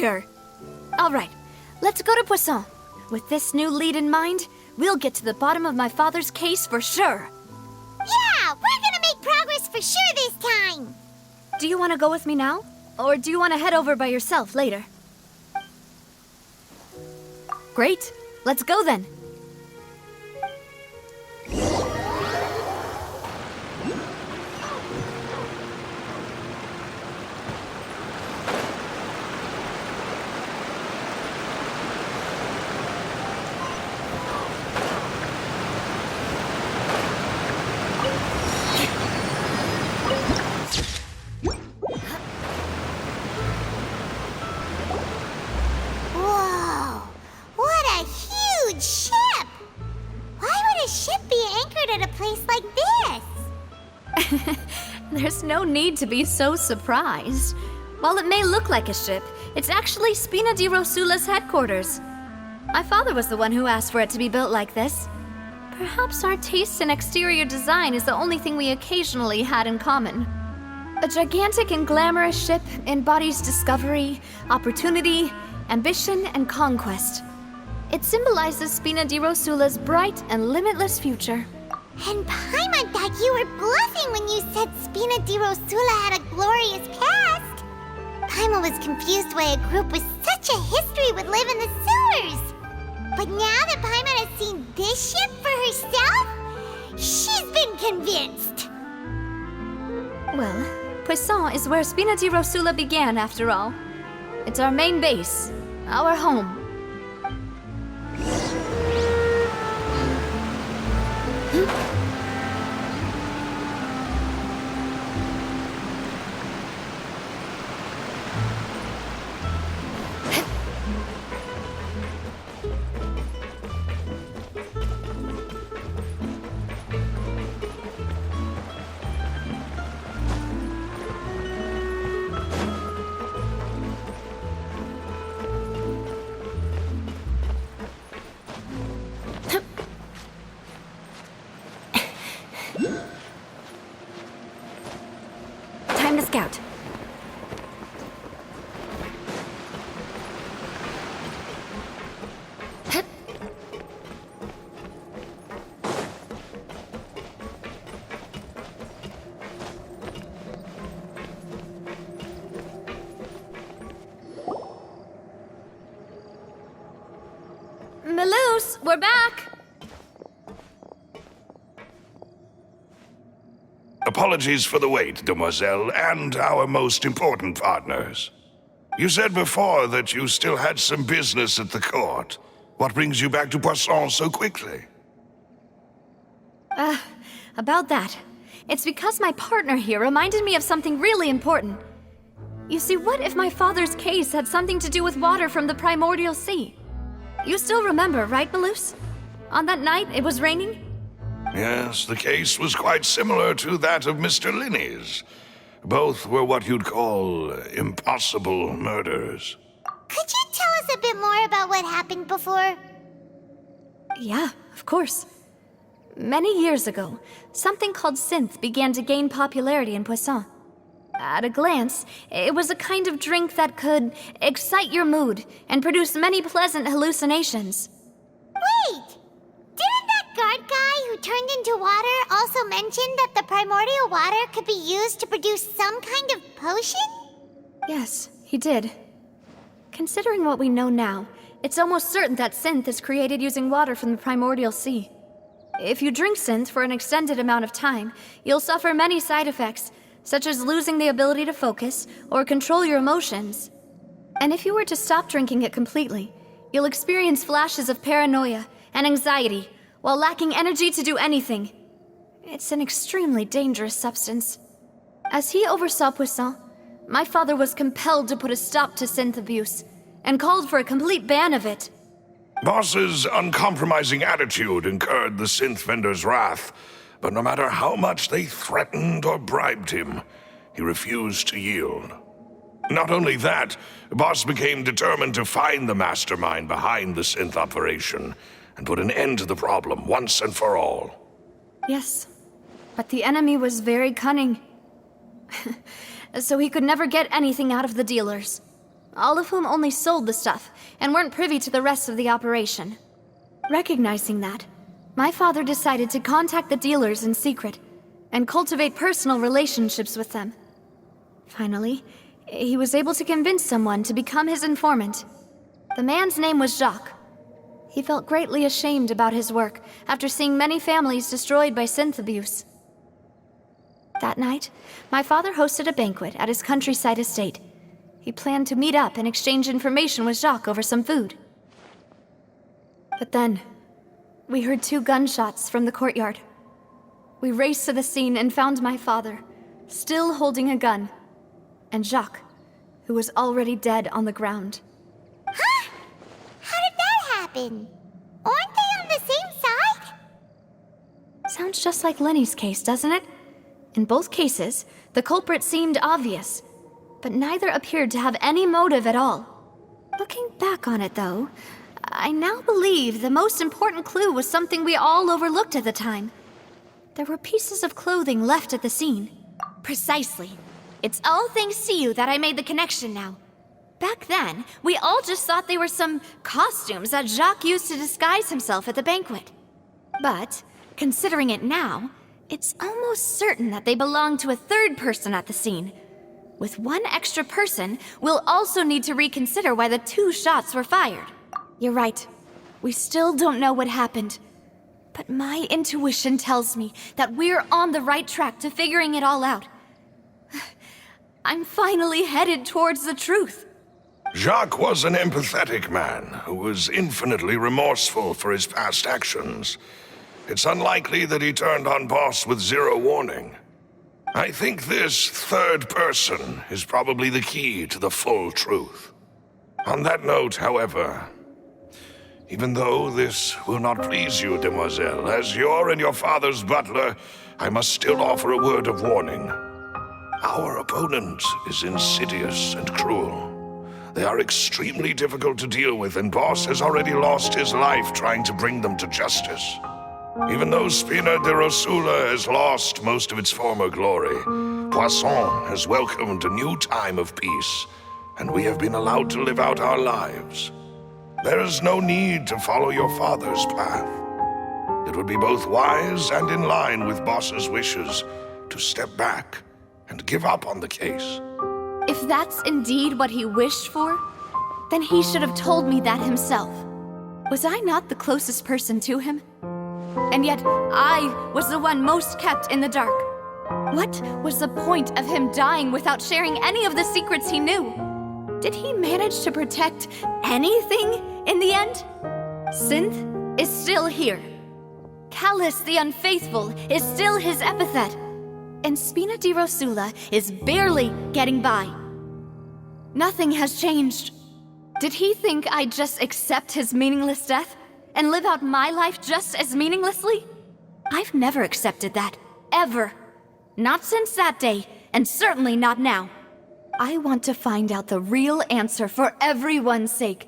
here! Alright, let's go to Poisson. With this new lead in mind, we'll get to the bottom of my father's case for sure. Yeah, we're gonna make progress for sure this time! Do you want to go with me now? Or do you want to head over by yourself later? Great, let's go then. Whoa! What a huge ship! Why would a ship be anchored at a place like this? There's no need to be so surprised. While it may look like a ship, it's actually Spina di Rosula's headquarters. My father was the one who asked for it to be built like this. Perhaps our taste in exterior design is the only thing we occasionally had in common. A gigantic and glamorous ship embodies discovery, opportunity, ambition, and conquest. It symbolizes Spina di Rosula's bright and limitless future. And Paimon thought you were bluffing when you said Spina di Rosula had a glorious past. Paimon was confused why a group with such a history would live in the sewers. But now that Paimon has seen this ship for herself, she's been convinced. Well, Poisson is where Spina di Rosula began, after all. It's our main base, our home. Time to scout. Maloose, we're back! Apologies for the wait, demoiselle, and our most important partners. You said before that you still had some business at the court. What brings you back to Poisson so quickly? About that. It's because my partner here reminded me of something really important. You see, what if my father's case had something to do with water from the primordial sea? You still remember, right, Maloose? On that night, it was raining? Yes, the case was quite similar to that of Mr. Linney's. Both were what you'd call impossible murders. Could you tell us a bit more about what happened before? Yeah, of course. Many years ago, something called synth began to gain popularity in Poisson. At a glance, it was a kind of drink that could excite your mood and produce many pleasant hallucinations. Wait! Didn't that guard guy who turned into water also mention that the primordial water could be used to produce some kind of potion? Yes, he did. Considering what we know now, it's almost certain that synth is created using water from the primordial sea. If you drink synth for an extended amount of time, you'll suffer many side effects, such as losing the ability to focus or control your emotions. And if you were to stop drinking it completely, you'll experience flashes of paranoia and anxiety while lacking energy to do anything. It's an extremely dangerous substance. As he oversaw Poisson, my father was compelled to put a stop to synth abuse and called for a complete ban of it. Boss's uncompromising attitude incurred the synth vendor's wrath, but no matter how much they threatened or bribed him, he refused to yield. Not only that, Boss became determined to find the mastermind behind the synth operation and put an end to the problem once and for all. Yes, but the enemy was very cunning. So he could never get anything out of the dealers. all of whom only sold the stuff and weren't privy to the rest of the operation. Recognizing that, my father decided to contact the dealers in secret and cultivate personal relationships with them. Finally, he was able to convince someone to become his informant. The man's name was Jacques. He felt greatly ashamed about his work after seeing many families destroyed by synth abuse. That night, my father hosted a banquet at his countryside estate. He planned to meet up and exchange information with Jacques over some food. But then, we heard 2 gunshots from the courtyard. We raced to the scene and found my father, still holding a gun, and Jacques, who was already dead on the ground. Huh? How did that happen? Aren't they on the same side? Sounds just like Lenny's case, doesn't it? In both cases, the culprit seemed obvious, but neither appeared to have any motive at all. Looking back on it, though, I now believe the most important clue was something we all overlooked at the time. There were pieces of clothing left at the scene. Precisely. It's all thanks to you that I made the connection now. Back then, we all just thought they were some costumes that Jacques used to disguise himself at the banquet. But, considering it now, it's almost certain that they belong to a third person at the scene. With one extra person, we'll also need to reconsider why the 2 shots were fired. You're right. We still don't know what happened. But my intuition tells me that we're on the right track to figuring it all out. I'm finally headed towards the truth. Jacques was an empathetic man who was infinitely remorseful for his past actions. It's unlikely that he turned on Boss with 0 warning. I think this third person is probably the key to the full truth. On that note, however, even though this will not please you, demoiselle, as your and your father's butler, I must still offer a word of warning. Our opponent is insidious and cruel. They are extremely difficult to deal with, and Boss has already lost his life trying to bring them to justice. Even though Spina de Rosula has lost most of its former glory, Poisson has welcomed a new time of peace, and we have been allowed to live out our lives. There is no need to follow your father's path. It would be both wise and in line with Boss's wishes to step back and give up on the case. If that's indeed what he wished for, then he should have told me that himself. Was I not the closest person to him? And yet, I was the one most kept in the dark. What was the point of him dying without sharing any of the secrets he knew? Did he manage to protect anything in the end? Synth is still here. Callus the Unfaithful is still his epithet. And Spina di Rosula is barely getting by. Nothing has changed. Did he think I'd just accept his meaningless death and live out my life just as meaninglessly? I've never accepted that, ever. Not since that day, and certainly not now. I want to find out the real answer for everyone's sake.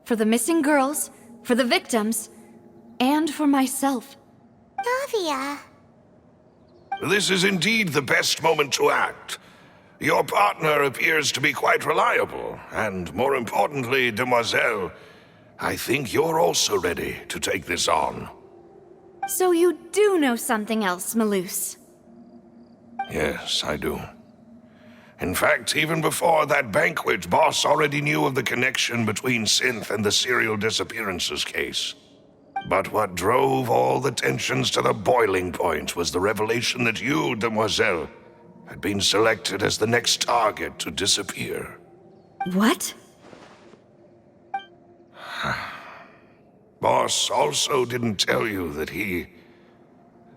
For the missing girls, for the victims, and for myself. Navia. This is indeed the best moment to act. Your partner appears to be quite reliable, and more importantly, demoiselle, I think you're also ready to take this on. So you do know something else, Malus? Yes, I do. In fact, even before that banquet, Boss already knew of the connection between Synth and the serial disappearances case. But what drove all the tensions to the boiling point was the revelation that you, demoiselle, had been selected as the next target to disappear. What? Boss also didn't tell you that he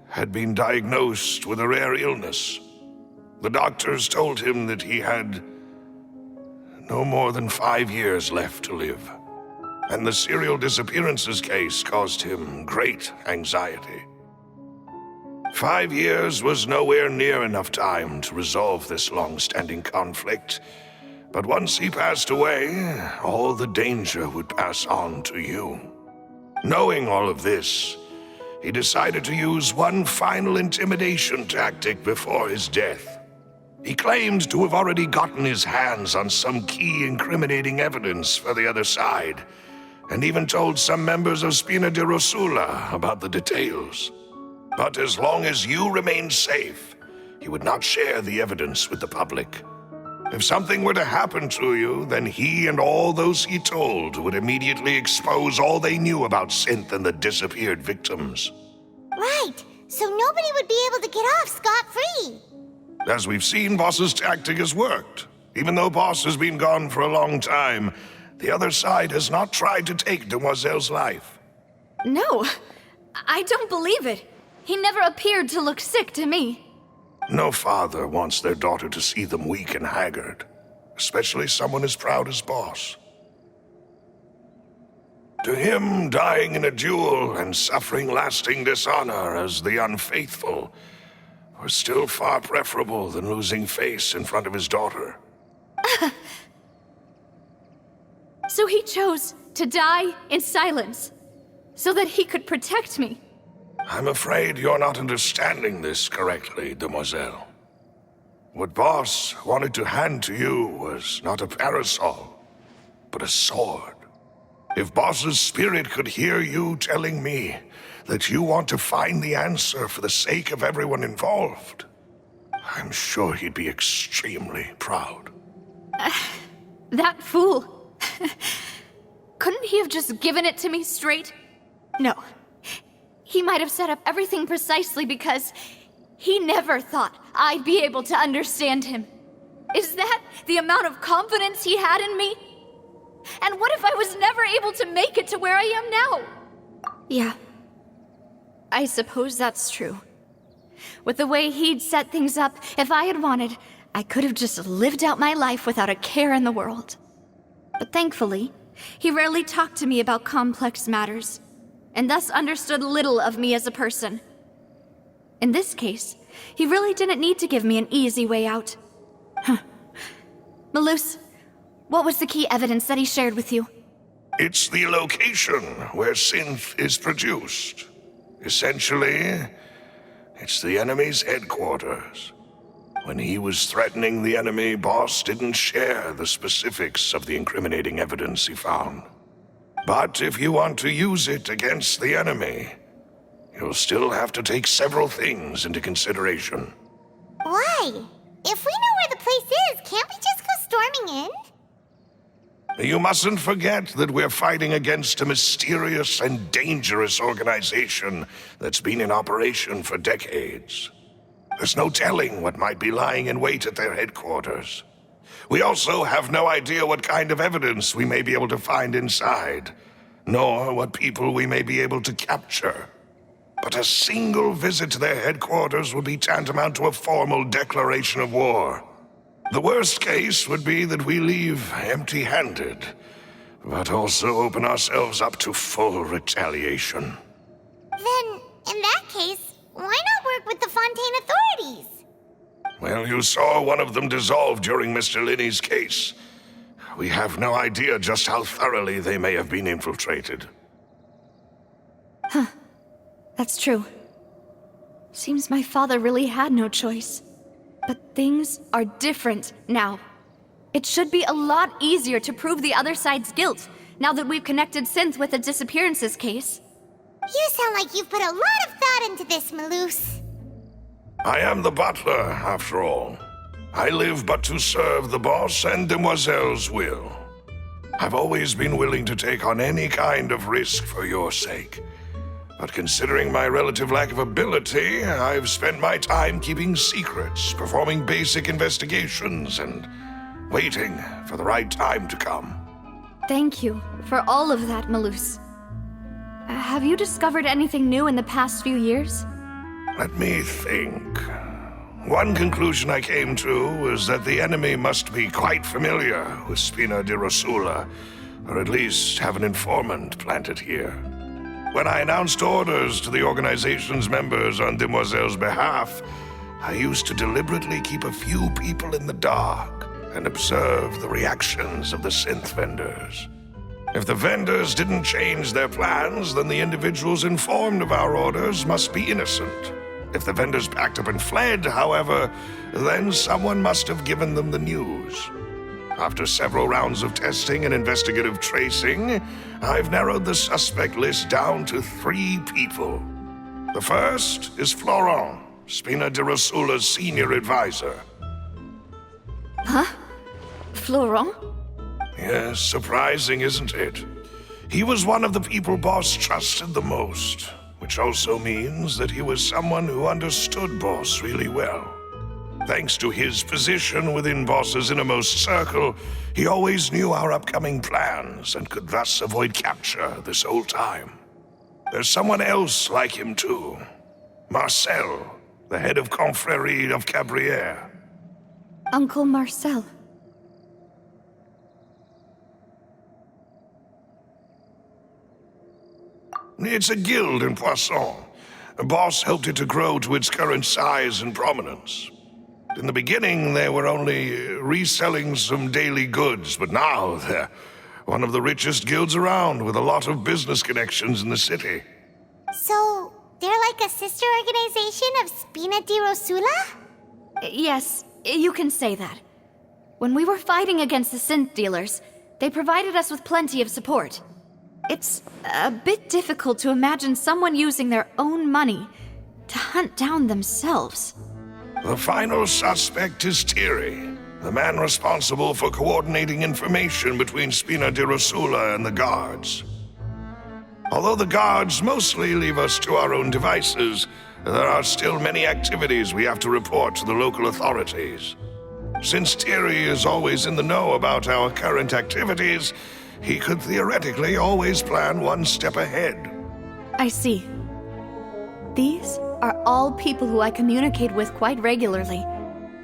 had been diagnosed with a rare illness. The doctors told him that he had no more than 5 years left to live, and the serial disappearances case caused him great anxiety. 5 years was nowhere near enough time to resolve this long-standing conflict, but once he passed away, all the danger would pass on to you. Knowing all of this, he decided to use one final intimidation tactic before his death. He claimed to have already gotten his hands on some key incriminating evidence for the other side, and even told some members of Spina di Rosula about the details. But as long as you remained safe, he would not share the evidence with the public. If something were to happen to you, then he and all those he told would immediately expose all they knew about Synth and the disappeared victims. Right, so nobody would be able to get off scot-free. As we've seen, Boss's tactic has worked. Even though Boss has been gone for a long time, the other side has not tried to take Demoiselle's life. No, I don't believe it. He never appeared to look sick to me. No father wants their daughter to see them weak and haggard, especially someone as proud as Boss. To him, dying in a duel and suffering lasting dishonor as the unfaithful were still far preferable than losing face in front of his daughter. So he chose to die in silence, so that he could protect me. I'm afraid you're not understanding this correctly, Demoiselle. What Boss wanted to hand to you was not a parasol, but a sword. If Boss's spirit could hear you telling me that you want to find the answer for the sake of everyone involved, I'm sure he'd be extremely proud. That fool. Couldn't he have just given it to me straight? No. He might have set up everything precisely because he never thought I'd be able to understand him. Is that the amount of confidence he had in me? And what if I was never able to make it to where I am now? Yeah. I suppose that's true. With the way he'd set things up, if I had wanted, I could have just lived out my life without a care in the world. But thankfully, he rarely talked to me about complex matters, and thus understood little of me as a person. In this case, he really didn't need to give me an easy way out. Malus, what was the key evidence that he shared with you? It's the location where Synth is produced. Essentially, it's the enemy's headquarters. When he was threatening the enemy, Boss didn't share the specifics of the incriminating evidence he found. But if you want to use it against the enemy, you'll still have to take several things into consideration. Why? If we know where the place is, can't we just go storming in? You mustn't forget that we're fighting against a mysterious and dangerous organization that's been in operation for decades. There's no telling what might be lying in wait at their headquarters. We also have no idea what kind of evidence we may be able to find inside, nor what people we may be able to capture. But a single visit to their headquarters would be tantamount to a formal declaration of war. The worst case would be that we leave empty-handed, but also open ourselves up to full retaliation. Then, in that case, why not work with the Fontaine authorities? Well, you saw one of them dissolve during Mr. Linney's case. We have no idea just how thoroughly they may have been infiltrated. That's true. Seems my father really had no choice. But things are different now. It should be a lot easier to prove the other side's guilt, now that we've connected Synth with the disappearances case. You sound like you've put a lot of thought into this, Malus. I am the butler, after all. I live but to serve the boss and Demoiselle's will. I've always been willing to take on any kind of risk for your sake. But considering my relative lack of ability, I've spent my time keeping secrets, performing basic investigations, and waiting for the right time to come. Thank you for all of that, Malus. Have you discovered anything new in the past few years? Let me think. One conclusion I came to was that the enemy must be quite familiar with Spina di Rosula, or at least have an informant planted here. When I announced orders to the organization's members on Demoiselle's behalf, I used to deliberately keep a few people in the dark and observe the reactions of the synth vendors. If the vendors didn't change their plans, then the individuals informed of our orders must be innocent. If the vendors packed up and fled, however, then someone must have given them the news. After several rounds of testing and investigative tracing, I've narrowed the suspect list down to 3 people. The first is Florent, Spina di Rosula's senior advisor. Huh? Florent? Yes, surprising, isn't it? He was one of the people Boss trusted the most, which also means that he was someone who understood Boss really well. Thanks to his position within Boss's innermost circle, he always knew our upcoming plans and could thus avoid capture this whole time. There's someone else like him too. Marcel, the head of Confrérie of Cabrières. Uncle Marcel. It's a guild in Poisson. Boss helped it to grow to its current size and prominence. In the beginning, they were only reselling some daily goods, but now they're one of the richest guilds around with a lot of business connections in the city. So, they're like a sister organization of Spina di Rosula? Yes, you can say that. When we were fighting against the synth dealers, they provided us with plenty of support. It's a bit difficult to imagine someone using their own money to hunt down themselves. The final suspect is Thierry, the man responsible for coordinating information between Spina di Rosula and the guards. Although the guards mostly leave us to our own devices, there are still many activities we have to report to the local authorities. Since Thierry is always in the know about our current activities, he could theoretically always plan one step ahead. I see. These are all people who I communicate with quite regularly.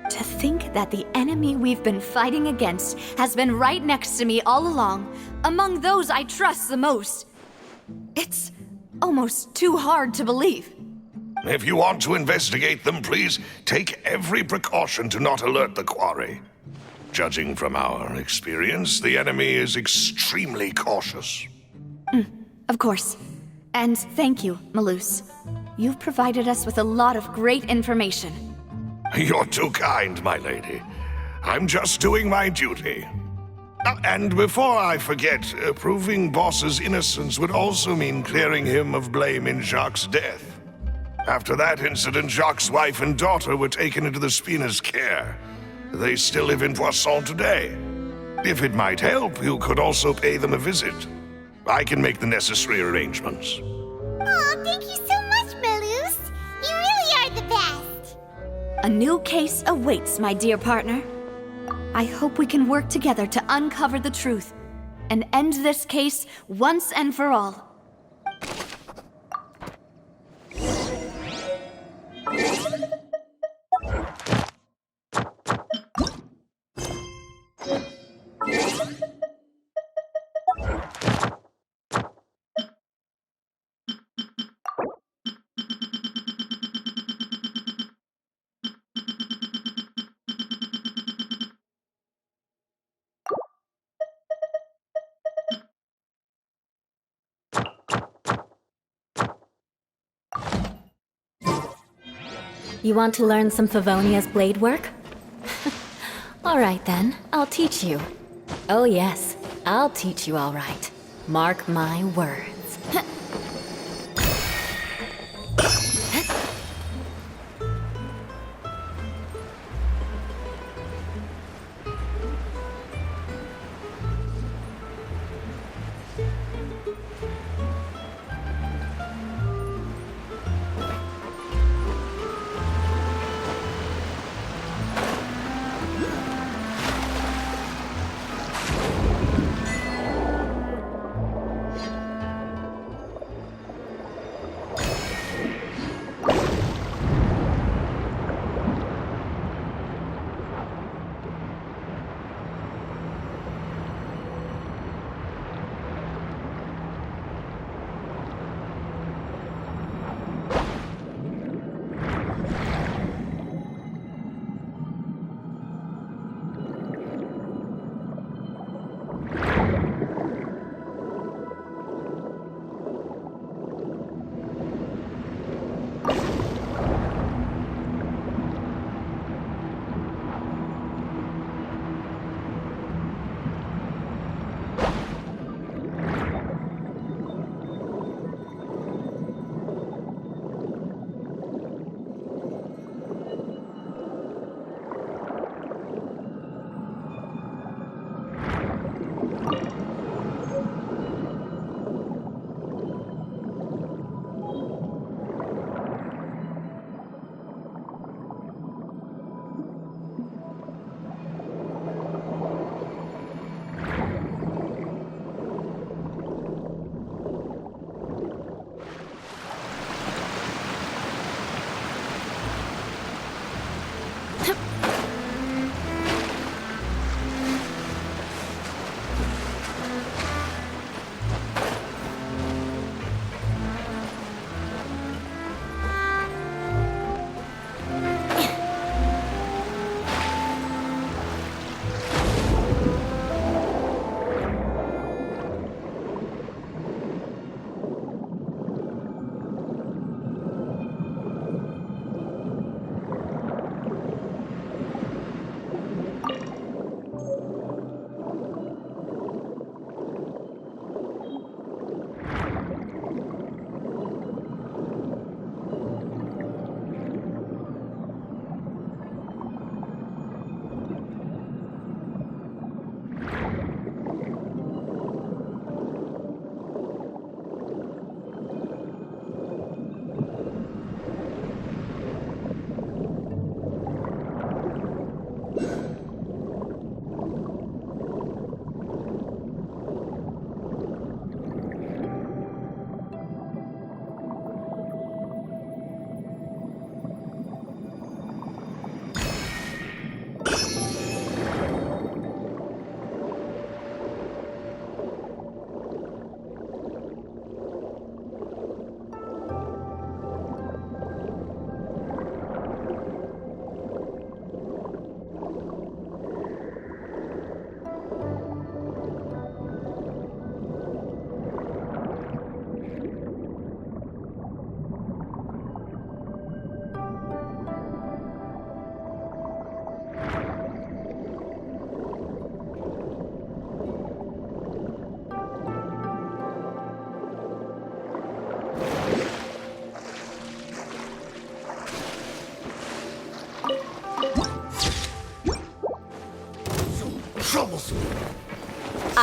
To think that the enemy we've been fighting against has been right next to me all along, among those I trust the most. It's almost too hard to believe. If you want to investigate them, please take every precaution to not alert the quarry. Judging from our experience, the enemy is extremely cautious. Of course. And thank you, Malus. You've provided us with a lot of great information. You're too kind, my lady. I'm just doing my duty. And before I forget, proving Boss's innocence would also mean clearing him of blame in Jacques' death. After that incident, Jacques' wife and daughter were taken into the Spina's care. They still live in Poisson today. If it might help, you could also pay them a visit. I can make the necessary arrangements. Oh, thank you so much, Malus. You really are the best. A new case awaits, my dear partner. I hope we can work together to uncover the truth and end this case once and for all. You want to learn some Favonia's blade work? All right then, I'll teach you. Oh yes, I'll teach you all right. Mark my words.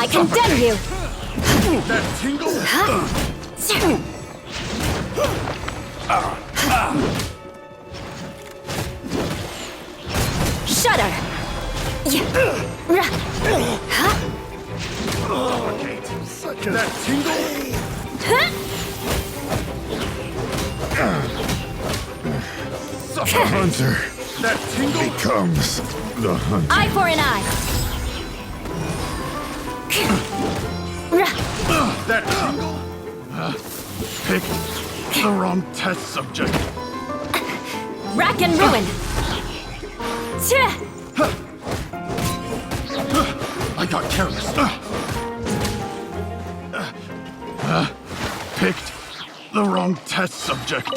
I condemn you! That tingle? Shudder! That tingle? The hunter That tingle? becomes the hunter. Eye for an eye! That tingle? Picked the wrong test subject. Rack and ruin! I got careless. Picked the wrong test subject.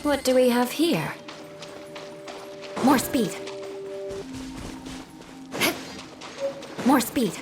What do we have here? More speed. More speed.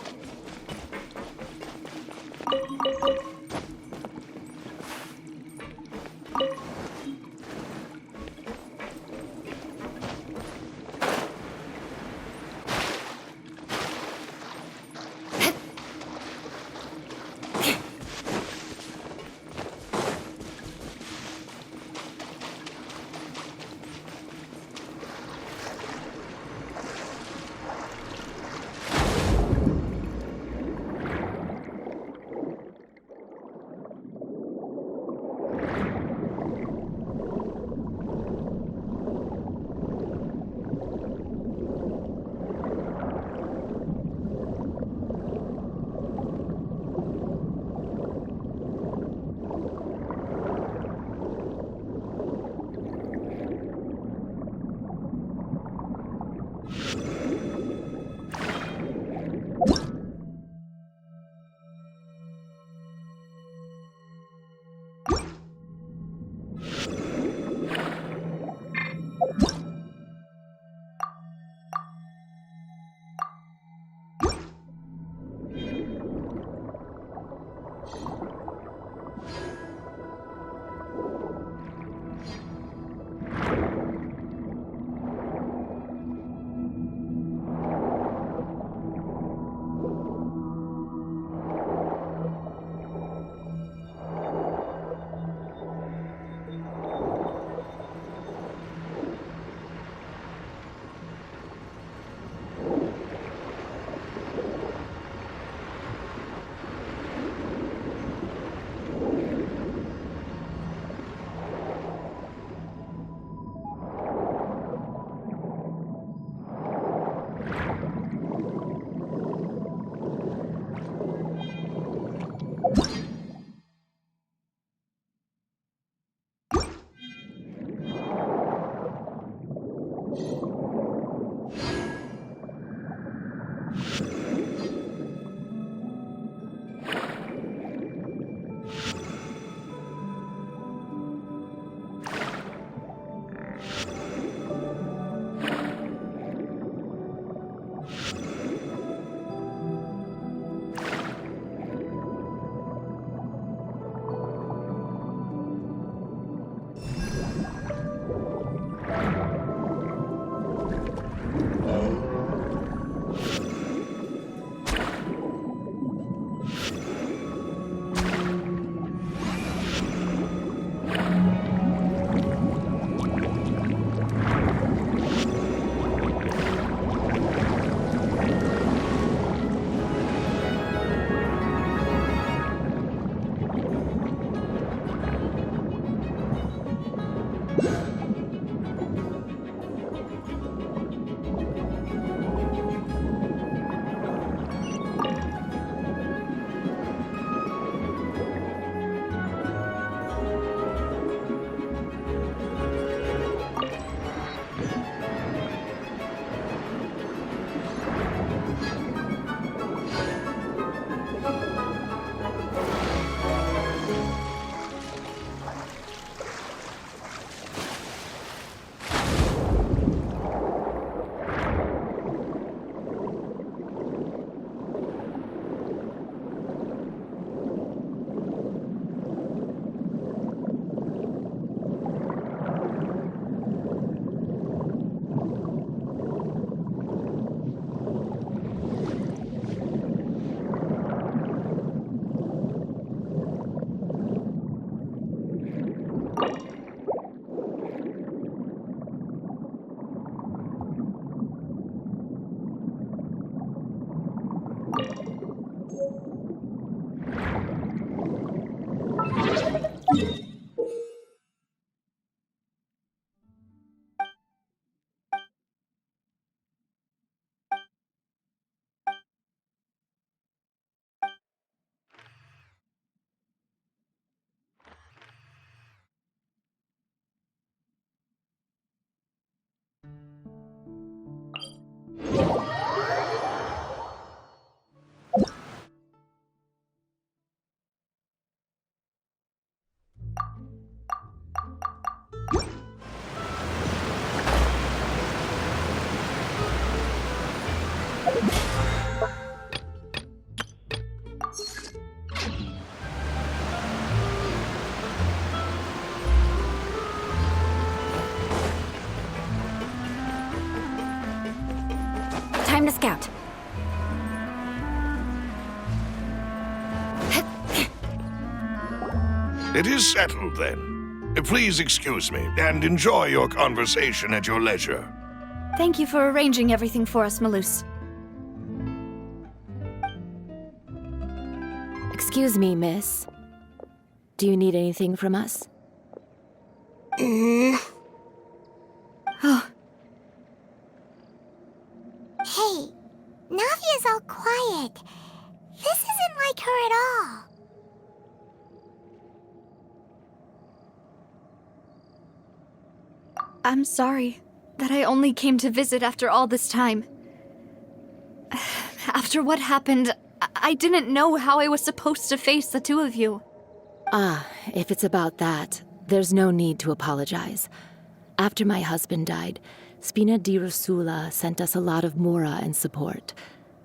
time to scout. It is settled then. Please excuse me and enjoy your conversation at your leisure. Thank you for arranging everything for us, Malus. Excuse me, miss. Do you need anything from us? Oh, Hey, Navia's all quiet. This isn't like her at all. I'm sorry that I only came to visit after all this time. After what happened, I didn't know how I was supposed to face the two of you. Ah, if it's about that, there's no need to apologize. After my husband died, Spina di Rosula sent us a lot of mora and support.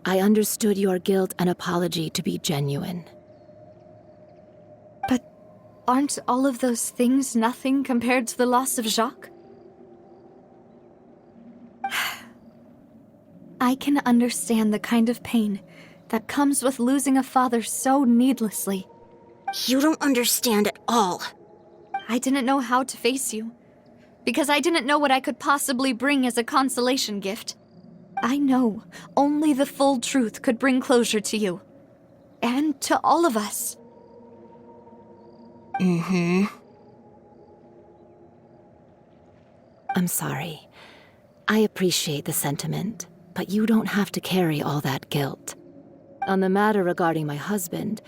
I understood your guilt and apology to be genuine. But aren't all of those things nothing compared to the loss of Jacques? I can understand the kind of pain that comes with losing a father so needlessly. You don't understand at all. I didn't know how to face you, because I didn't know what I could possibly bring as a consolation gift. I know only the full truth could bring closure to you, and to all of us. I'm sorry. I appreciate the sentiment, but you don't have to carry all that guilt. On the matter regarding my husband,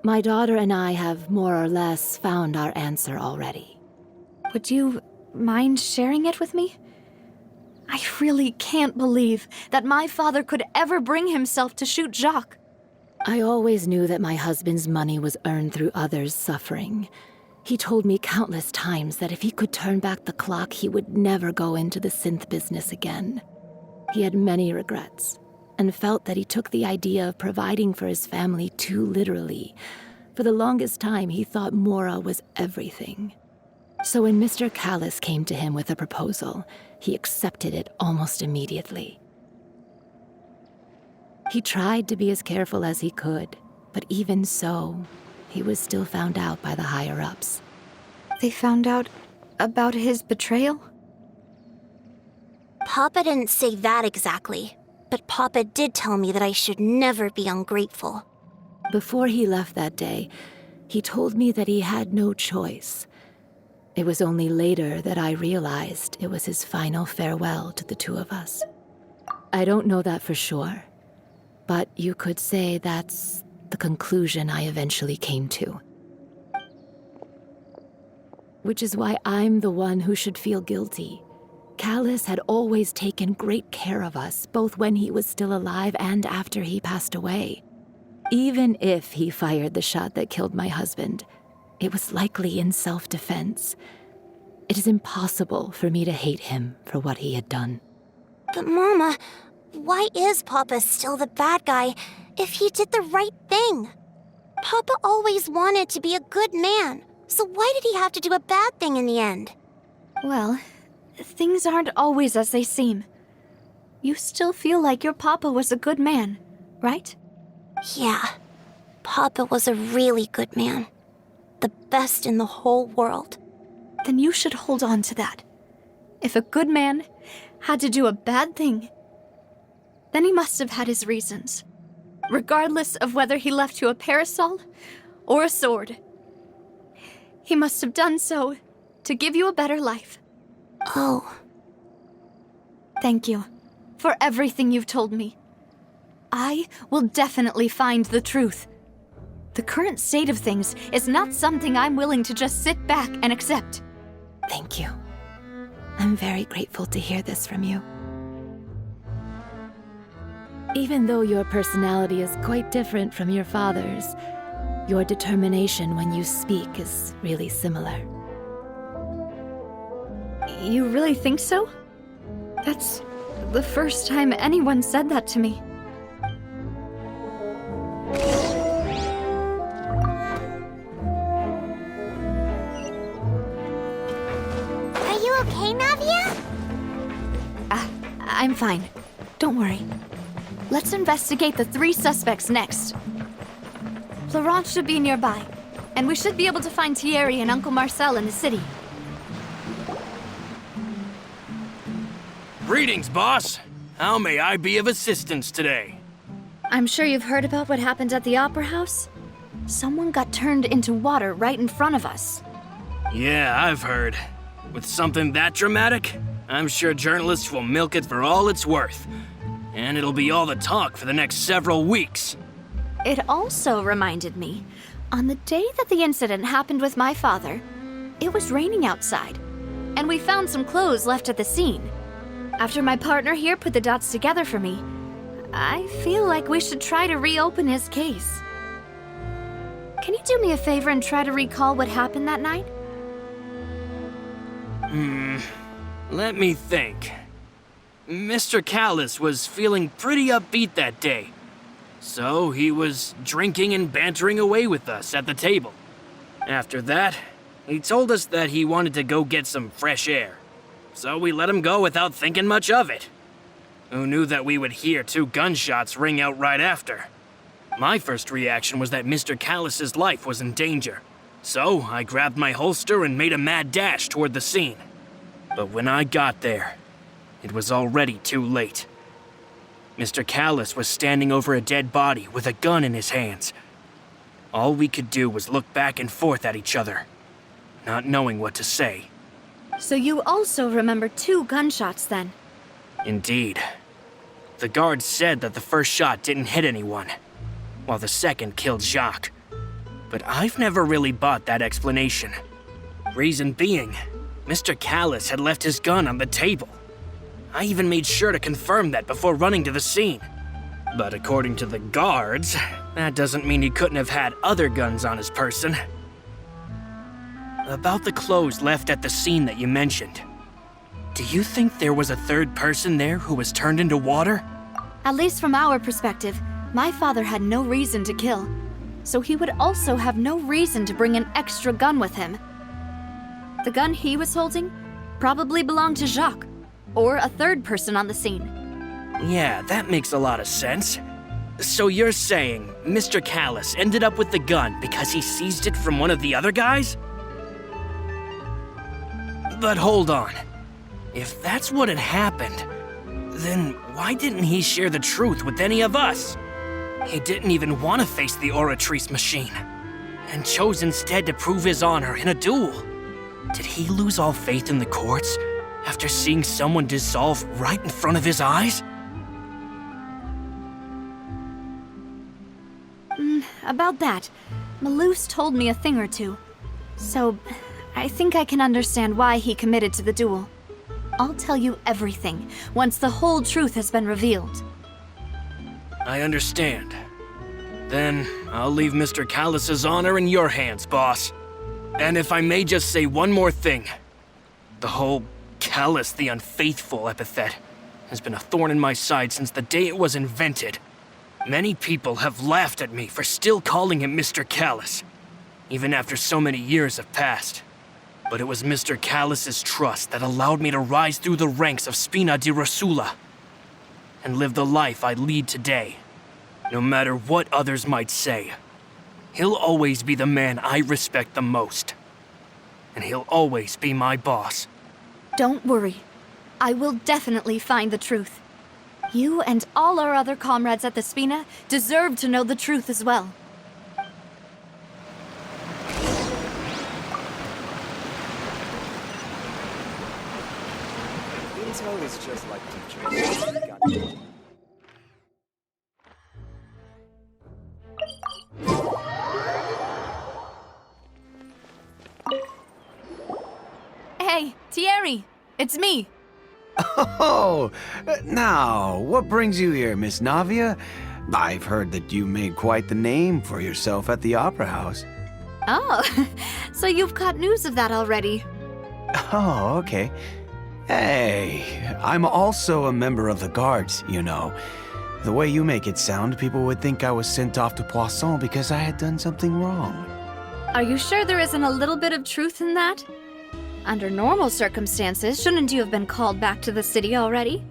my daughter and I have more or less found our answer already. Would you mind sharing it with me? I really can't believe that my father could ever bring himself to shoot Jacques. I always knew that my husband's money was earned through others' suffering. He told me countless times that if he could turn back the clock, he would never go into the synth business again. He had many regrets, and felt that he took the idea of providing for his family too literally. For the longest time, he thought Mora was everything. So when Mr. Callis came to him with a proposal, he accepted it almost immediately. He tried to be as careful as he could, but even so, he was still found out by the higher-ups. They found out about his betrayal? Papa didn't say that exactly, but Papa did tell me that I should never be ungrateful. Before he left that day, he told me that he had no choice. It was only later that I realized it was his final farewell to the two of us. I don't know that for sure, but you could say that's the conclusion I eventually came to. Which is why I'm the one who should feel guilty. Callis had always taken great care of us, both when he was still alive and after he passed away. Even if he fired the shot that killed my husband, it was likely in self-defense. It is impossible for me to hate him for what he had done. But Mama, why is Papa still the bad guy if he did the right thing? Papa always wanted to be a good man, so why did he have to do a bad thing in the end? Well, things aren't always as they seem. You still feel like your papa was a good man, right? Yeah, Papa was a really good man. The best in the whole world. Then you should hold on to that. If a good man had to do a bad thing, then he must have had his reasons. Regardless of whether he left you a parasol or a sword. He must have done so to give you a better life. Oh, Thank you for everything you've told me. I will definitely find the truth. The current state of things is not something I'm willing to just sit back and accept. Thank you. I'm very grateful to hear this from you. Even though your personality is quite different from your father's, your determination when you speak is really similar. You really think so? That's the first time anyone said that to me. Are you okay, Navia? I'm fine. Don't worry. Let's investigate the 3 suspects next. Florent should be nearby, and we should be able to find Thierry and Uncle Marcel in the city. Greetings, boss. How may I be of assistance today? I'm sure you've heard about what happened at the Opera House. Someone got turned into water right in front of us. Yeah, I've heard. With something that dramatic, I'm sure journalists will milk it for all it's worth. And it'll be all the talk for the next several weeks. It also reminded me, on the day that the incident happened with my father, it was raining outside, and we found some clothes left at the scene. After my partner here put the dots together for me, I feel like we should try to reopen his case. Can you do me a favor and try to recall what happened that night? Let me think. Mr. Callis was feeling pretty upbeat that day. So he was drinking and bantering away with us at the table. After that, he told us that he wanted to go get some fresh air. So we let him go without thinking much of it. Who knew that we would hear 2 gunshots ring out right after? My first reaction was that Mr. Callis's life was in danger. So I grabbed my holster and made a mad dash toward the scene. But when I got there, it was already too late. Mr. Callis was standing over a dead body with a gun in his hands. All we could do was look back and forth at each other, not knowing what to say. So you also remember 2 gunshots then? Indeed. The guard said that the first shot didn't hit anyone, while the second killed Jacques. But I've never really bought that explanation. Reason being, Mr. Callis had left his gun on the table. I even made sure to confirm that before running to the scene. But according to the guards, that doesn't mean he couldn't have had other guns on his person. About the clothes left at the scene that you mentioned, do you think there was a 3rd person there who was turned into water? At least from our perspective, my father had no reason to kill, so he would also have no reason to bring an extra gun with him. The gun he was holding probably belonged to Jacques, or a 3rd person on the scene. Yeah, that makes a lot of sense. So you're saying Mr. Callis ended up with the gun because he seized it from one of the other guys? But hold on. If that's what had happened, then why didn't he share the truth with any of us? He didn't even want to face the Oratrice machine, and chose instead to prove his honor in a duel. Did he lose all faith in the courts after seeing someone dissolve right in front of his eyes? About that, Malouse told me a thing or two, so I think I can understand why he committed to the duel. I'll tell you everything once the whole truth has been revealed. I understand. Then I'll leave Mr. Callis's honor in your hands, boss. And if I may just say one more thing, the whole Callis the Unfaithful epithet has been a thorn in my side since the day it was invented. Many people have laughed at me for still calling him Mr. Callis, even after so many years have passed. But it was Mr. Callis's trust that allowed me to rise through the ranks of Spina di Rosula and live the life I lead today. No matter what others might say, he'll always be the man I respect the most. And he'll always be my boss. Don't worry. I will definitely find the truth. You and all our other comrades at the Spina deserve to know the truth as well. Intel is just like teachers. Hey, Thierry! It's me! Oh, now, what brings you here, Miss Navia? I've heard that you made quite the name for yourself at the Opera House. Oh, so you've caught news of that already. Oh, okay. Hey, I'm also a member of the Guards, you know. The way you make it sound, people would think I was sent off to Poisson because I had done something wrong. Are you sure there isn't a little bit of truth in that? Under normal circumstances, shouldn't you have been called back to the city already?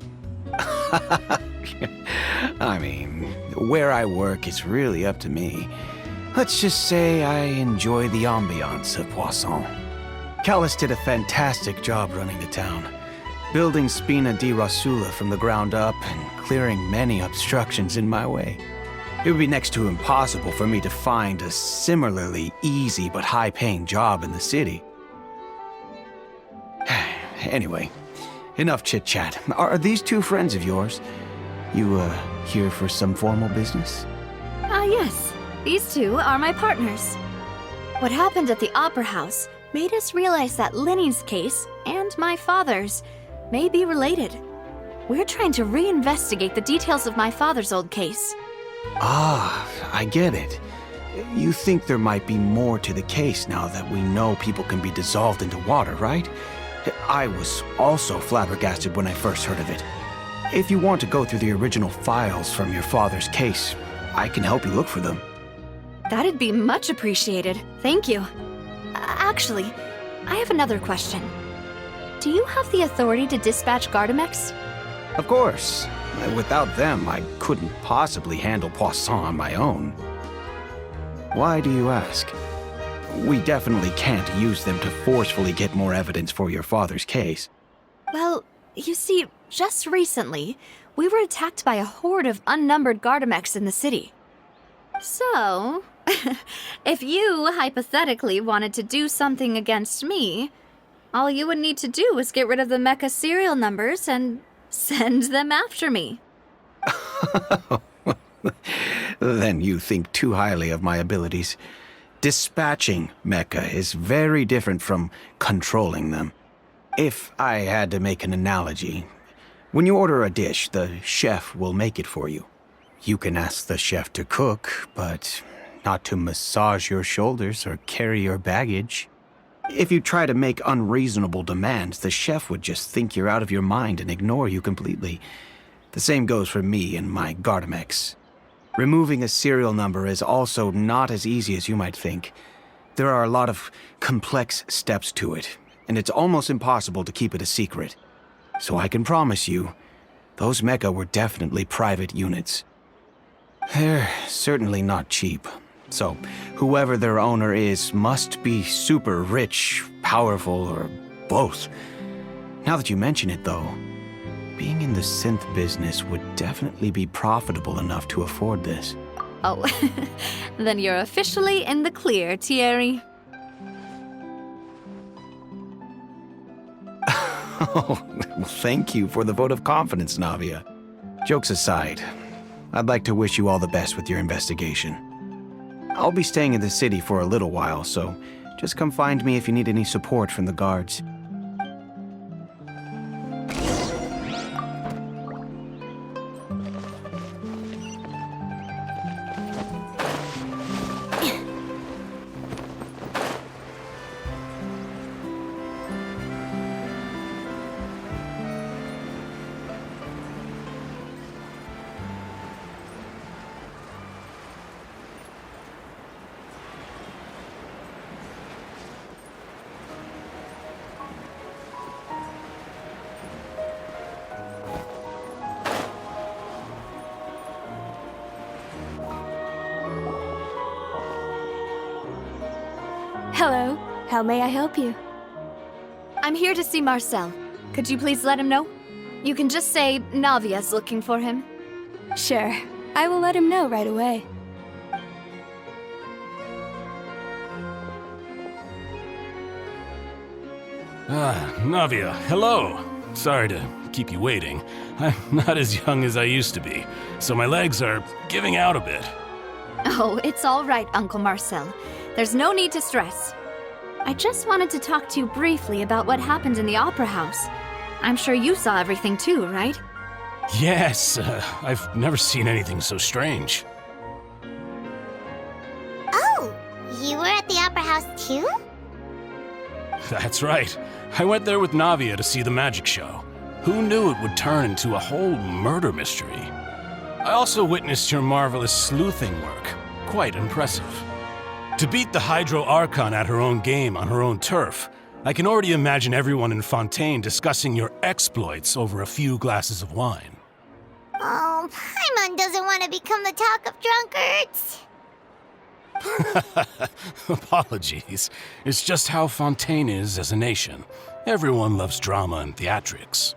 I mean, where I work is really up to me. Let's just say I enjoy the ambiance of Poisson. Callus did a fantastic job running the town, building Spina di Rosula from the ground up and clearing many obstructions in my way. It would be next to impossible for me to find a similarly easy but high-paying job in the city. Anyway, enough chit-chat. Are these two friends of yours? You, here for some formal business? Yes. These two are my partners. What happened at the Opera House made us realize that Linny's case and my father's may be related. We're trying to reinvestigate the details of my father's old case. Ah, I get it. You think there might be more to the case now that we know people can be dissolved into water, right? I was also flabbergasted when I first heard of it. If you want to go through the original files from your father's case, I can help you look for them. That'd be much appreciated. Thank you. Actually, I have another question. Do you have the authority to dispatch Gardamex? Of course. Without them, I couldn't possibly handle Poisson on my own. Why do you ask? We definitely can't use them to forcefully get more evidence for your father's case. Well, you see, just recently, we were attacked by a horde of unnumbered Gardamex in the city. So, if you hypothetically wanted to do something against me, all you would need to do is get rid of the mecha serial numbers and send them after me. Then you think too highly of my abilities. Dispatching mecha is very different from controlling them. If I had to make an analogy, when you order a dish, the chef will make it for you. You can ask the chef to cook, but not to massage your shoulders or carry your baggage. If you try to make unreasonable demands, the chef would just think you're out of your mind and ignore you completely. The same goes for me and my Gardamex. Removing a serial number is also not as easy as you might think. There are a lot of complex steps to it, and it's almost impossible to keep it a secret. So I can promise you, those mecha were definitely private units. They're certainly not cheap. So, whoever their owner is must be super rich, powerful, or both. Now that you mention it, though, being in the synth business would definitely be profitable enough to afford this. Oh, then you're officially in the clear, Thierry. Oh, well, thank you for the vote of confidence, Navia. Jokes aside, I'd like to wish you all the best with your investigation. I'll be staying in the city for a little while, so just come find me if you need any support from the guards. Hello. How may I help you? I'm here to see Marcel. Could you please let him know? You can just say Navia's looking for him. Sure. I will let him know right away. Navia, hello. Sorry to keep you waiting. I'm not as young as I used to be, so my legs are giving out a bit. Oh, it's all right, Uncle Marcel. There's no need to stress. I just wanted to talk to you briefly about what happened in the Opera House. I'm sure you saw everything too, right? Yes, I've never seen anything so strange. Oh, you were at the Opera House too? That's right. I went there with Navia to see the magic show. Who knew it would turn into a whole murder mystery? I also witnessed your marvelous sleuthing work. Quite impressive. To beat the Hydro Archon at her own game on her own turf, I can already imagine everyone in Fontaine discussing your exploits over a few glasses of wine. Oh, Paimon doesn't want to become the talk of drunkards. Apologies. It's just how Fontaine is as a nation. Everyone loves drama and theatrics.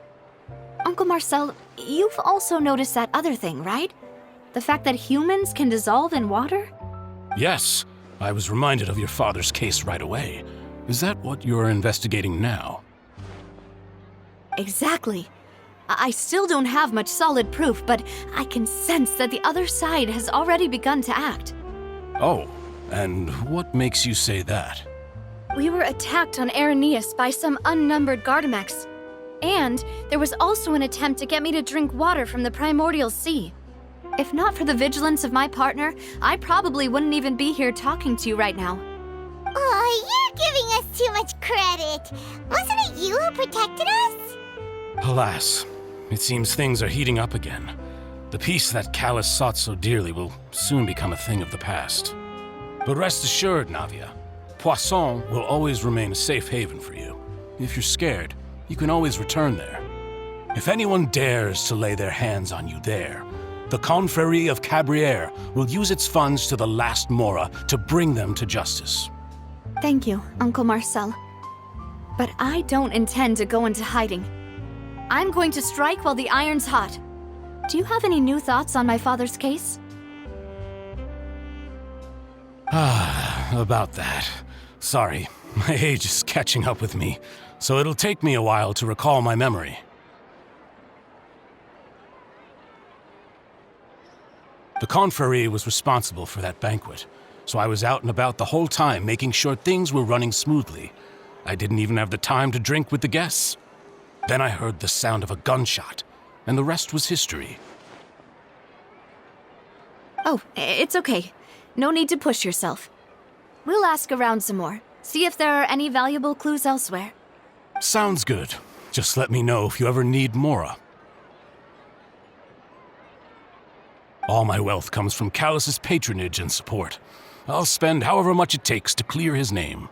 Uncle Marcel, you've also noticed that other thing, right? The fact that humans can dissolve in water? Yes, I was reminded of your father's case right away. Is that what you're investigating now? Exactly. I still don't have much solid proof, but I can sense that the other side has already begun to act. Oh, and what makes you say that? We were attacked on Araneus by some unnumbered Gardamex. And there was also an attempt to get me to drink water from the primordial sea. If not for the vigilance of my partner, I probably wouldn't even be here talking to you right now. Oh, you're giving us too much credit. Wasn't it you who protected us? Alas, it seems things are heating up again. The peace that Callus sought so dearly will soon become a thing of the past. But rest assured, Navia, Poisson will always remain a safe haven for you. If you're scared, you can always return there. If anyone dares to lay their hands on you there, the Confrérie of Cabrières will use its funds to the last Mora to bring them to justice. Thank you, Uncle Marcel. But I don't intend to go into hiding. I'm going to strike while the iron's hot. Do you have any new thoughts on my father's case? About that. Sorry, my age is catching up with me, so it'll take me a while to recall my memory. The Confrérie was responsible for that banquet, so I was out and about the whole time making sure things were running smoothly. I didn't even have the time to drink with the guests. Then I heard the sound of a gunshot, and the rest was history. Oh, it's okay. No need to push yourself. We'll ask around some more, see if there are any valuable clues elsewhere. Sounds good. Just let me know if you ever need Mora. All my wealth comes from Callus's patronage and support. I'll spend however much it takes to clear his name.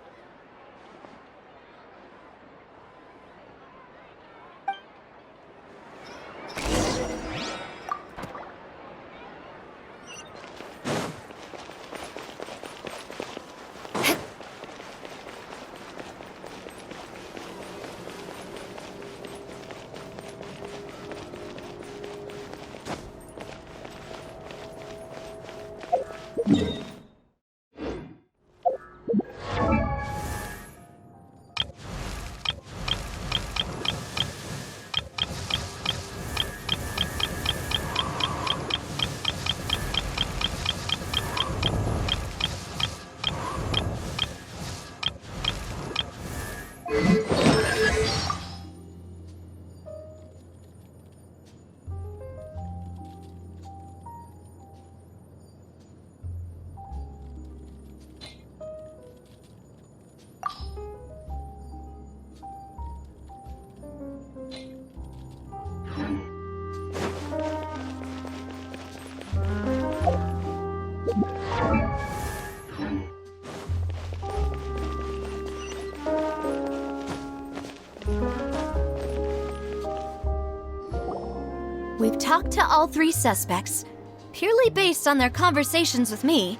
We've talked to all three suspects, purely based on their conversations with me.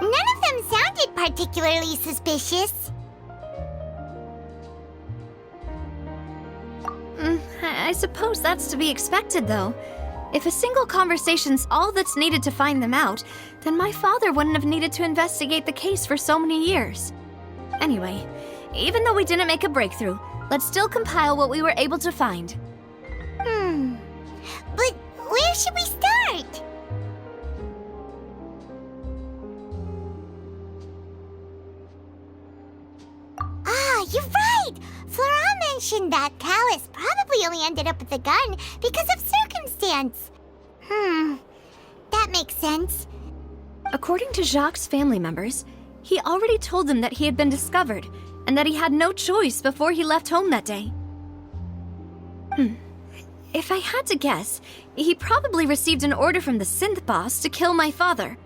None of them sounded particularly suspicious. I suppose that's to be expected, though. If a single conversation's all that's needed to find them out, then my father wouldn't have needed to investigate the case for so many years. Anyway, even though we didn't make a breakthrough, let's still compile what we were able to find. But where should we start? Ah, you're right! Flora mentioned that Callus probably only ended up with the gun because of circumstance. That makes sense. According to Jacques' family members, he already told them that he had been discovered, and that he had no choice before he left home that day. If I had to guess, he probably received an order from the synth boss to kill my father.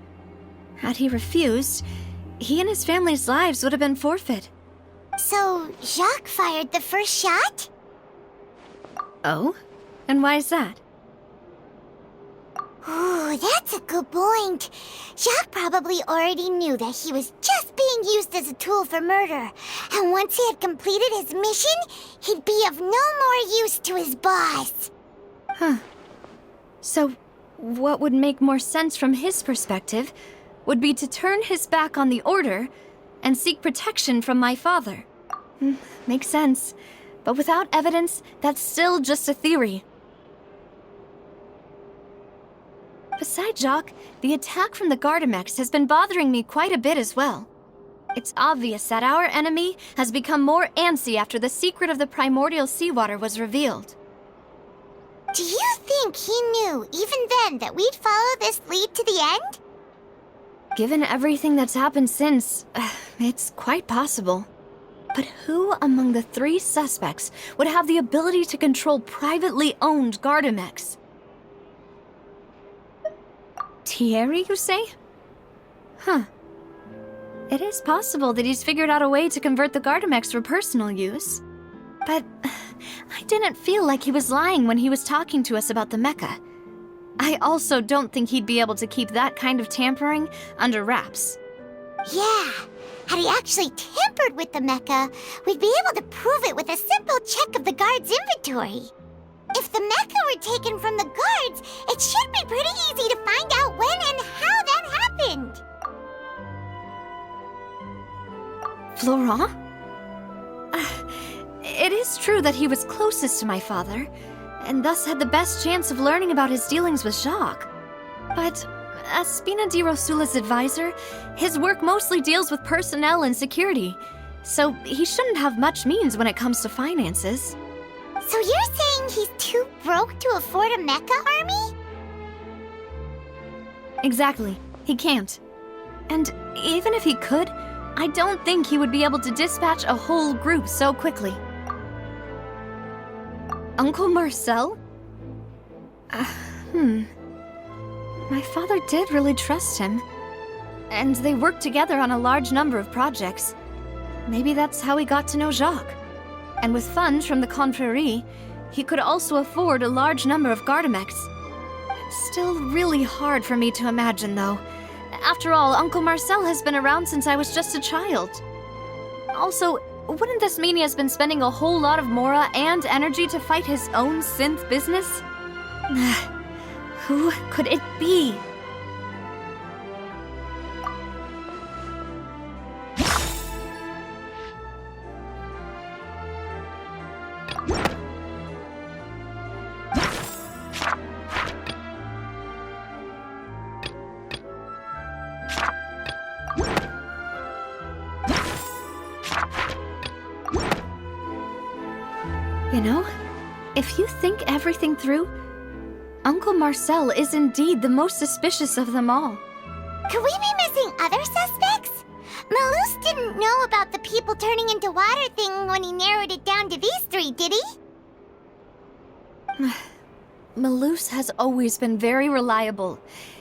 Had he refused, he and his family's lives would have been forfeit. So, Jacques fired the first shot? Oh? And why is that? Ooh, that's a good point. Jacques probably already knew that he was just being used as a tool for murder. And once he had completed his mission, he'd be of no more use to his boss. Huh. So, what would make more sense from his perspective would be to turn his back on the Order and seek protection from my father. Makes sense. But without evidence, that's still just a theory. Besides Jacques, the attack from the Gardamex has been bothering me quite a bit as well. It's obvious that our enemy has become more antsy after the secret of the primordial seawater was revealed. Do you think he knew, even then, that we'd follow this lead to the end? Given everything that's happened since, it's quite possible. But who among the 3 suspects would have the ability to control privately owned Gardamex? Thierry, you say? Huh. It is possible that he's figured out a way to convert the Gardamex for personal use. But I didn't feel like he was lying when he was talking to us about the mecha. I also don't think he'd be able to keep that kind of tampering under wraps. Yeah, had he actually tampered with the mecha, we'd be able to prove it with a simple check of the guard's inventory. If the mecha were taken from the guards, it should be pretty easy to find out when and how that happened. Florent? It is true that he was closest to my father, and thus had the best chance of learning about his dealings with Jacques. But as Spina di Rosula's advisor, his work mostly deals with personnel and security, so he shouldn't have much means when it comes to finances. So you're saying he's too broke to afford a mecha army? Exactly. He can't. And even if he could, I don't think he would be able to dispatch a whole group so quickly. Uncle Marcel? My father did really trust him. And they worked together on a large number of projects. Maybe that's how he got to know Jacques. And with funds from the Confrérie, he could also afford a large number of Gardamex. Still really hard for me to imagine, though. After all, Uncle Marcel has been around since I was just a child. Also, wouldn't this mean he has been spending a whole lot of mora and energy to fight his own synth business? Who could it be? You know, if you think everything through, Uncle Marcel is indeed the most suspicious of them all. Could we be missing other suspects? Malus didn't know about the people turning into water thing when he narrowed it down to these 3, did he? Malus has always been very reliable,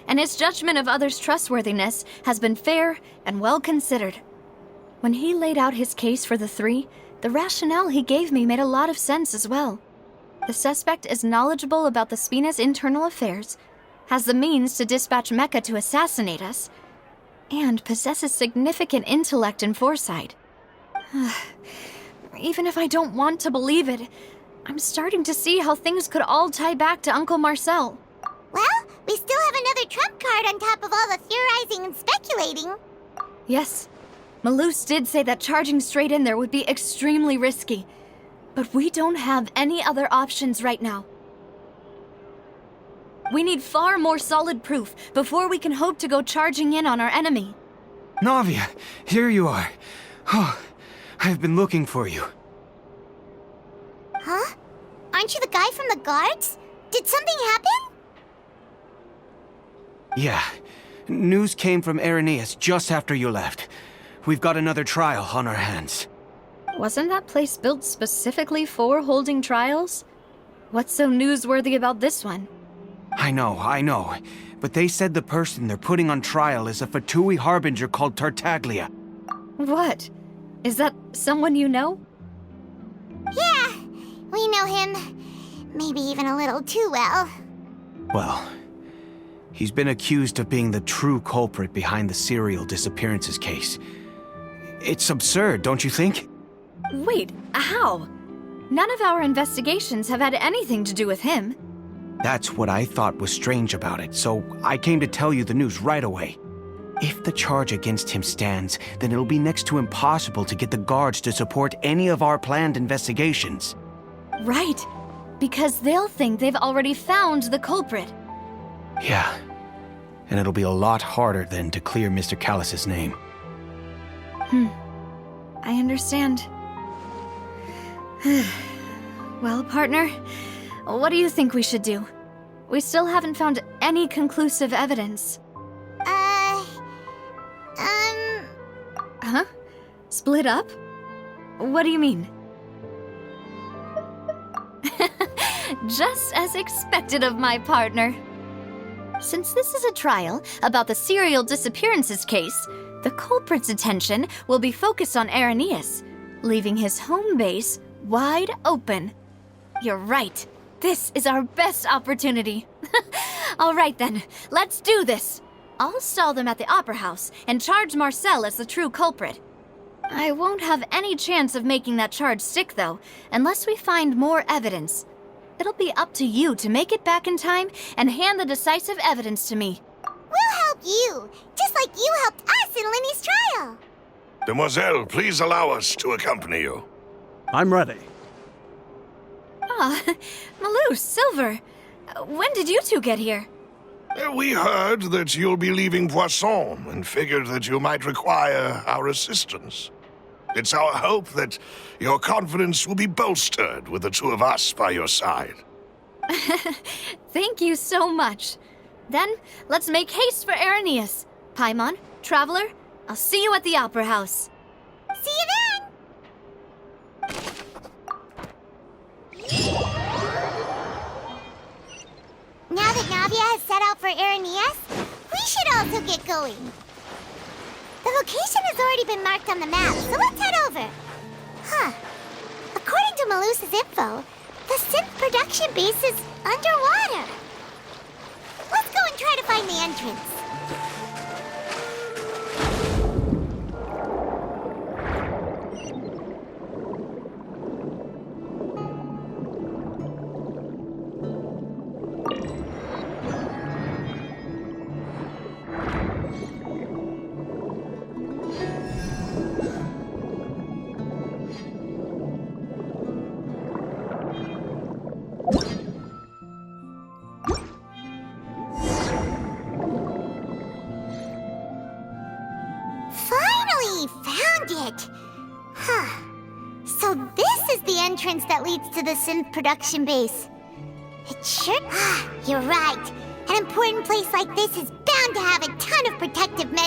and his judgment of others' trustworthiness has been fair and well considered. When he laid out his case for the 3, the rationale he gave me made a lot of sense as well. The suspect is knowledgeable about the Spina's internal affairs, has the means to dispatch Mecha to assassinate us, and possesses significant intellect and foresight. Even if I don't want to believe it, I'm starting to see how things could all tie back to Uncle Marcel. Well, we still have another trump card on top of all the theorizing and speculating. Yes, Malus did say that charging straight in there would be extremely risky, but we don't have any other options right now. We need far more solid proof before we can hope to go charging in on our enemy. Navia, here you are. Oh, I've been looking for you. Huh? Aren't you the guy from the guards? Did something happen? Yeah. News came from Irenaeus just after you left. We've got another trial on our hands. Wasn't that place built specifically for holding trials? What's so newsworthy about this one? I know. But they said the person they're putting on trial is a Fatui harbinger called Tartaglia. What? Is that someone you know? Yeah, we know him. Maybe even a little too well. Well, He's been accused of being the true culprit behind the serial disappearances case. It's absurd, don't you think? Wait, how? None of our investigations have had anything to do with him. That's what I thought was strange about it, so I came to tell you the news right away. If the charge against him stands, then it'll be next to impossible to get the guards to support any of our planned investigations. Right, because they'll think they've already found the culprit. Yeah, and it'll be a lot harder then to clear Mr. Callus's name. I understand. Well, partner, what do you think we should do? We still haven't found any conclusive evidence. Huh? Split up? What do you mean? Just as expected of my partner. Since this is a trial about the serial disappearances case, the culprit's attention will be focused on Irenaeus, leaving his home base wide open. You're right. This is our best opportunity. All right then, let's do this. I'll stall them at the Opera House and charge Marcel as the true culprit. I won't have any chance of making that charge stick, though, unless we find more evidence. It'll be up to you to make it back in time and hand the decisive evidence to me. We'll help you, just like you helped us in Lenny's trial. Demoiselle, please allow us to accompany you. I'm ready. Ah, Malou, Silver, when did you two get here? We heard that you'll be leaving Poisson and figured that you might require our assistance. It's our hope that your confidence will be bolstered with the two of us by your side. Thank you so much. Then, let's make haste for Irenaeus. Paimon, Traveler, I'll see you at the Opera House. See you then! Now that Navia has set out for Irenaeus, we should also get going. The location has already been marked on the map, so let's head over. According to Malus's info, the synth production base is underwater. Let's go and try to find the entrance. So this is the entrance that leads to the synth production base. It sure... You're right. An important place like this is bound to have a ton of protective measures.